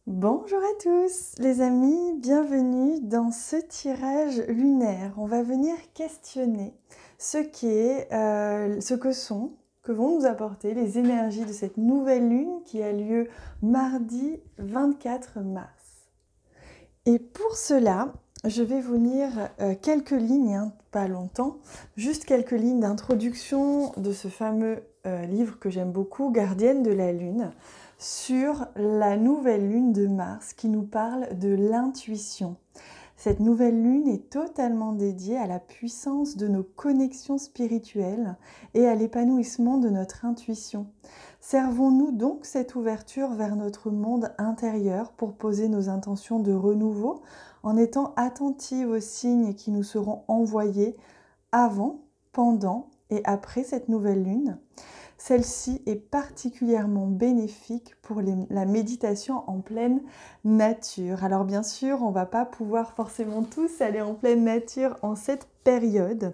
Bonjour à tous les amis, bienvenue dans ce tirage lunaire. On va venir questionner que vont nous apporter les énergies de cette nouvelle lune qui a lieu mardi 24 mars. Et pour cela, je vais vous lire quelques lignes, pas longtemps, juste quelques lignes d'introduction de ce fameux livre que j'aime beaucoup, Gardienne de la Lune, sur la nouvelle lune de Mars qui nous parle de l'intuition. Cette nouvelle lune est totalement dédiée à la puissance de nos connexions spirituelles et à l'épanouissement de notre intuition. Servons-nous donc cette ouverture vers notre monde intérieur pour poser nos intentions de renouveau en étant attentifs aux signes qui nous seront envoyés avant, pendant et après cette nouvelle lune. Celle-ci est particulièrement bénéfique pour la méditation en pleine nature. Alors bien sûr, on ne va pas pouvoir forcément tous aller en pleine nature en cette période,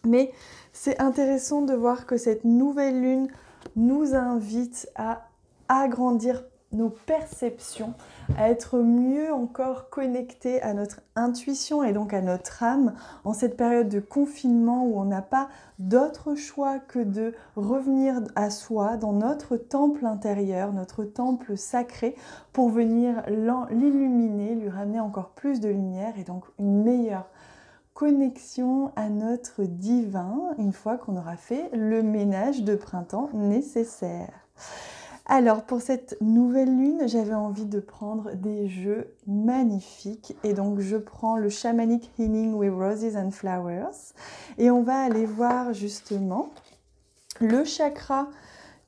mais c'est intéressant de voir que cette nouvelle lune nous invite à agrandir nos perceptions, à être mieux encore connectés à notre intuition et donc à notre âme en cette période de confinement où on n'a pas d'autre choix que de revenir à soi dans notre temple intérieur, notre temple sacré pour venir l'illuminer, lui ramener encore plus de lumière et donc une meilleure connexion à notre divin une fois qu'on aura fait le ménage de printemps nécessaire. Alors pour cette nouvelle lune, j'avais envie de prendre des jeux magnifiques et donc je prends le Shamanic Healing with Roses and Flowers et on va aller voir justement le chakra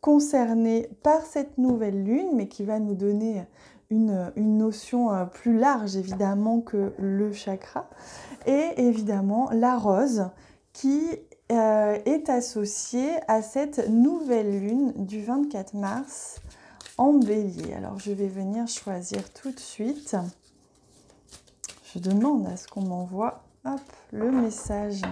concerné par cette nouvelle lune mais qui va nous donner une notion plus large évidemment que le chakra et évidemment la rose qui est associée à cette nouvelle lune du 24 mars en bélier. Alors je vais venir choisir tout de suite. Je demande à ce qu'on m'envoie le message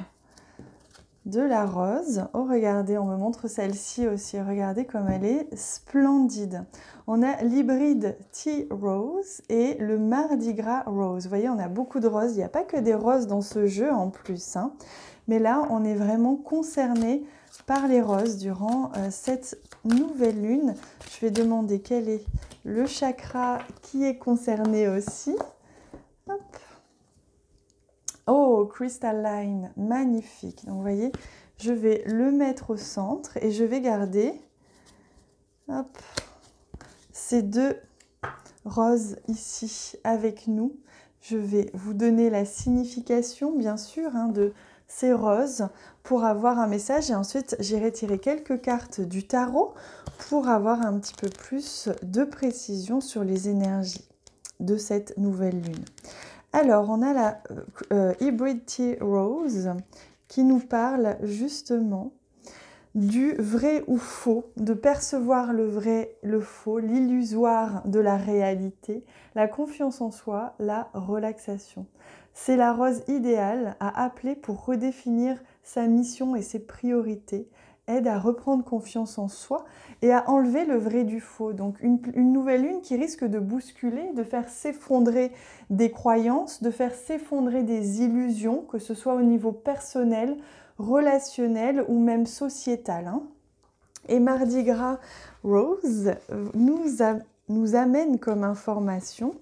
de la rose. Oh regardez, on me montre celle-ci aussi. Regardez comme elle est splendide. On a l'hybride Tea Rose et le Mardi Gras Rose. Vous voyez, on a beaucoup de roses. Il n'y a pas que des roses dans ce jeu en plus, hein. Mais là, on est vraiment concerné par les roses durant cette nouvelle lune. Je vais demander quel est le chakra qui est concerné aussi. Hop. Oh, Crystalline, magnifique. Donc, vous voyez, je vais le mettre au centre et je vais garder ces deux roses ici avec nous. Je vais vous donner la signification, bien sûr, de ces roses pour avoir un message et ensuite j'irai tirer quelques cartes du tarot pour avoir un petit peu plus de précision sur les énergies de cette nouvelle lune. Alors on a la Hybrid Tea Rose qui nous parle justement du vrai ou faux, de percevoir le vrai, le faux, l'illusoire de la réalité, la confiance en soi, la relaxation. C'est la rose idéale à appeler pour redéfinir sa mission et ses priorités, aide à reprendre confiance en soi et à enlever le vrai du faux. Donc une nouvelle lune qui risque de bousculer, de faire s'effondrer des croyances, de faire s'effondrer des illusions, que ce soit au niveau personnel, relationnel ou même sociétal. Et Mardi Gras Rose nous amène comme information.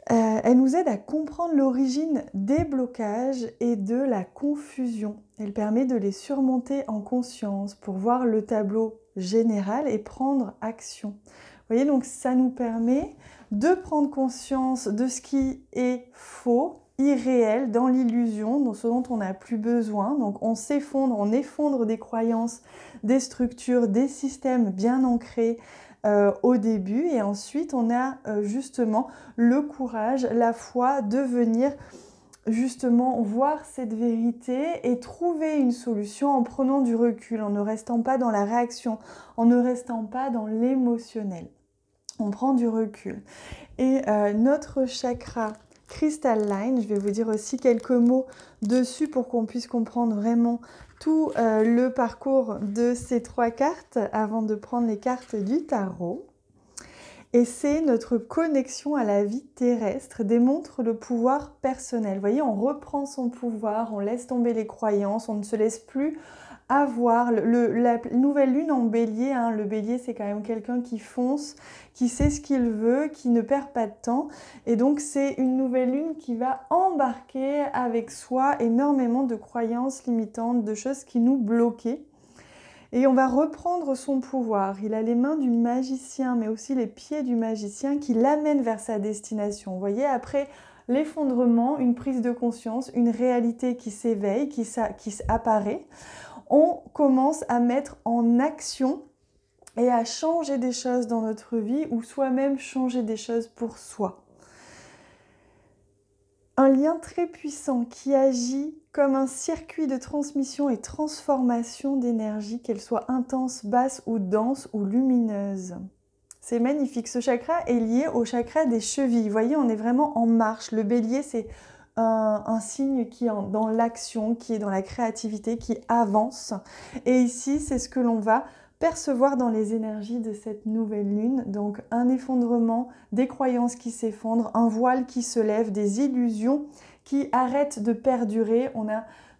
Elle nous aide à comprendre l'origine des blocages et de la confusion. Elle permet de les surmonter en conscience pour voir le tableau général et prendre action. Vous voyez, donc ça nous permet de prendre conscience de ce qui est faux, irréel, dans l'illusion, dans ce dont on n'a plus besoin. Donc on effondre des croyances, des structures, des systèmes bien ancrés au début et ensuite on a justement le courage, la foi de venir justement voir cette vérité et trouver une solution en prenant du recul, en ne restant pas dans la réaction, en ne restant pas dans l'émotionnel. On prend du recul. Et notre chakra Crystalline, je vais vous dire aussi quelques mots dessus pour qu'on puisse comprendre vraiment tout le parcours de ces trois cartes avant de prendre les cartes du tarot. et c'est notre connexion à la vie terrestre, démontre le pouvoir personnel. Vous voyez, on reprend son pouvoir, on laisse tomber les croyances, on ne se laisse plus avoir. La nouvelle lune en bélier, hein, le bélier c'est quand même quelqu'un qui fonce, qui sait ce qu'il veut, qui ne perd pas de temps. Et donc c'est une nouvelle lune qui va embarquer avec soi énormément de croyances limitantes, de choses qui nous bloquaient. Et on va reprendre son pouvoir. Il a les mains du magicien, mais aussi les pieds du magicien qui l'amènent vers sa destination. Vous voyez, après l'effondrement, une prise de conscience, une réalité qui s'éveille, qui apparaît, on commence à mettre en action et à changer des choses dans notre vie ou soi-même changer des choses pour soi. Un lien très puissant qui agit comme un circuit de transmission et transformation d'énergie, qu'elle soit intense, basse ou dense ou lumineuse. C'est magnifique. Ce chakra est lié au chakra des chevilles. Vous voyez, on est vraiment en marche. Le bélier, c'est un signe qui est dans l'action, qui est dans la créativité, qui avance. Et ici, c'est ce que l'on va percevoir dans les énergies de cette nouvelle lune. Donc un effondrement, des croyances qui s'effondrent, un voile qui se lève, des illusions qui arrêtent de perdurer.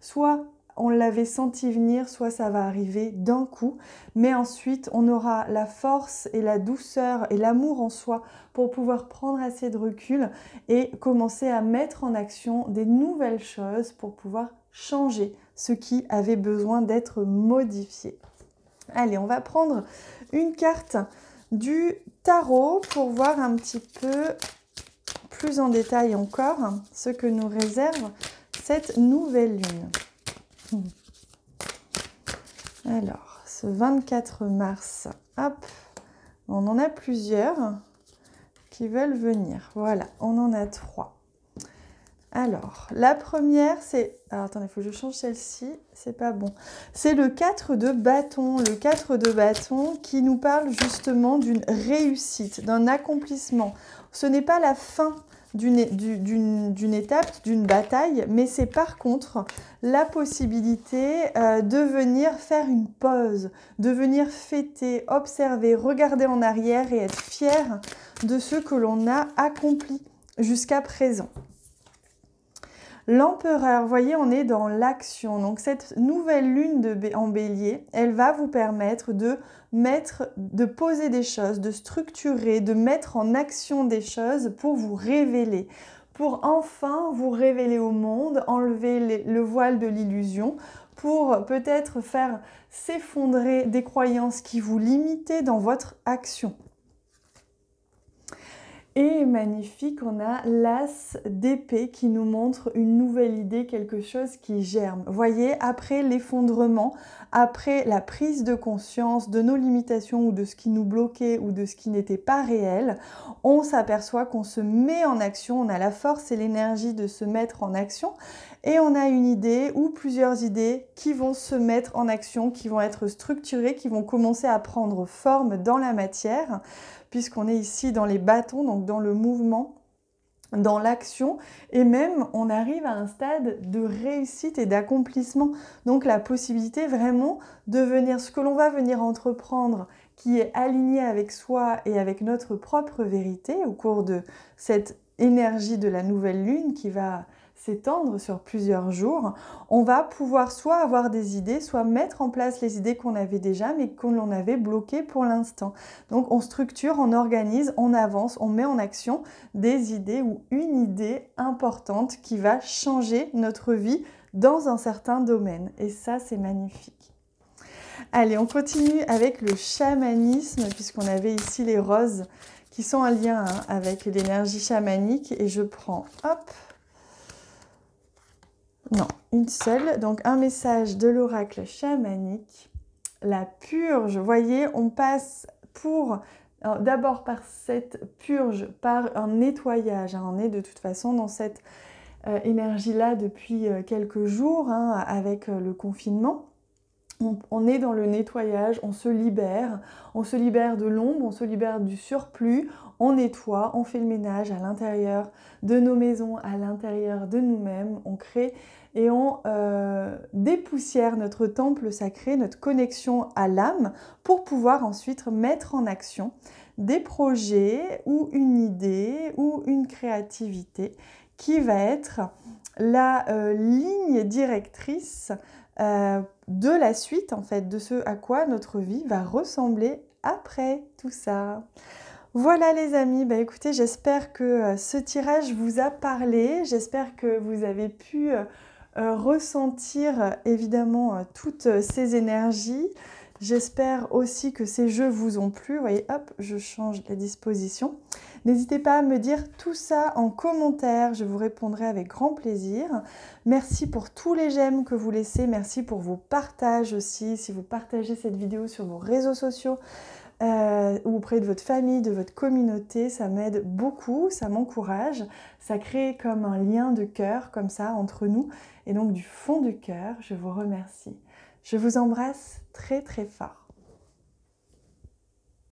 Soit on l'avait senti venir, soit ça va arriver d'un coup. Mais ensuite, on aura la force et la douceur et l'amour en soi pour pouvoir prendre assez de recul et commencer à mettre en action des nouvelles choses pour pouvoir changer ce qui avait besoin d'être modifié. Allez, on va prendre une carte du tarot pour voir un petit peu plus en détail encore ce que nous réserve cette nouvelle lune. Alors, ce 24 mars, hop, on en a plusieurs qui veulent venir. Voilà, on en a 3. Alors, la première, c'est... Alors, attendez, il faut que je change celle-ci, c'est pas bon. C'est le 4 de bâton. Le 4 de bâton qui nous parle justement d'une réussite, d'un accomplissement. Ce n'est pas la fin d'une étape, d'une bataille, mais c'est par contre la possibilité de venir faire une pause, de venir fêter, observer, regarder en arrière et être fier de ce que l'on a accompli jusqu'à présent. L'empereur, vous voyez, on est dans l'action. Donc cette nouvelle lune en bélier, elle va vous permettre de poser des choses, de structurer, de mettre en action des choses pour vous révéler. Pour enfin vous révéler au monde, enlever le voile de l'illusion, pour peut-être faire s'effondrer des croyances qui vous limitaient dans votre action. Et magnifique, on a l'as d'épée qui nous montre une nouvelle idée, quelque chose qui germe. Voyez, après l'effondrement, après la prise de conscience de nos limitations ou de ce qui nous bloquait ou de ce qui n'était pas réel, on s'aperçoit qu'on se met en action, on a la force et l'énergie de se mettre en action et on a une idée ou plusieurs idées qui vont se mettre en action, qui vont être structurées, qui vont commencer à prendre forme dans la matière, puisqu'on est ici dans les bâtons, donc dans le mouvement, dans l'action, et même on arrive à un stade de réussite et d'accomplissement. Donc la possibilité vraiment de venir, ce que l'on va venir entreprendre, qui est aligné avec soi et avec notre propre vérité au cours de cette énergie de la nouvelle lune qui va s'étendre sur plusieurs jours, on va pouvoir soit avoir des idées, soit mettre en place les idées qu'on avait déjà, mais qu'on avait bloquées pour l'instant. Donc on structure, on organise, on avance, on met en action des idées ou une idée importante qui va changer notre vie dans un certain domaine. Et ça, c'est magnifique. Allez, on continue avec le chamanisme, puisqu'on avait ici les roses qui sont en lien avec l'énergie chamanique. Et je prends, hop, non, une seule. Donc un message de l'oracle chamanique. La purge, vous voyez, on passe d'abord par cette purge, par un nettoyage. On est de toute façon dans cette énergie-là depuis quelques jours avec le confinement. On est dans le nettoyage, on se libère de l'ombre, on se libère du surplus, on nettoie, on fait le ménage à l'intérieur de nos maisons, à l'intérieur de nous-mêmes, on crée et on dépoussière notre temple sacré, notre connexion à l'âme pour pouvoir ensuite mettre en action des projets ou une idée ou une créativité qui va être la ligne directrice de la suite, en fait, de ce à quoi notre vie va ressembler après tout ça. Voilà les amis, bah écoutez, j'espère que ce tirage vous a parlé, j'espère que vous avez pu ressentir évidemment toutes ces énergies. J'espère aussi que ces jeux vous ont plu. Vous voyez, hop, je change la disposition. N'hésitez pas à me dire tout ça en commentaire, je vous répondrai avec grand plaisir. Merci pour tous les j'aime que vous laissez, merci pour vos partages aussi. Si vous partagez cette vidéo sur vos réseaux sociaux ou auprès de votre famille, de votre communauté, ça m'aide beaucoup, ça m'encourage. Ça crée comme un lien de cœur comme ça entre nous. Et donc du fond du cœur, je vous remercie. Je vous embrasse très très fort.